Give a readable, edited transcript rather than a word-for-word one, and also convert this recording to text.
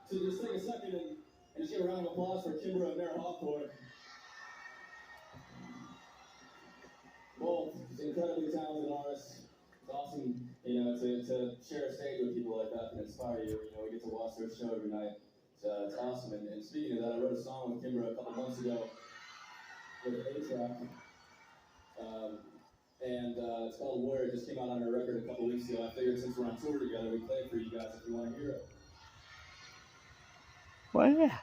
So just take a second and just give a round of applause for Kimbra and Mara Hawthorne. Both incredibly talented artists. It's awesome, to share a stage with people like that and inspire you. We get to watch their show every night. It's awesome. And speaking of that, I wrote a song with Kimbra a couple months ago with A-Track. It's called Warrior. It just came out on our record a couple weeks ago. I figured since we're on tour together, we'd play it for you guys if you want to hear it. Well, yeah.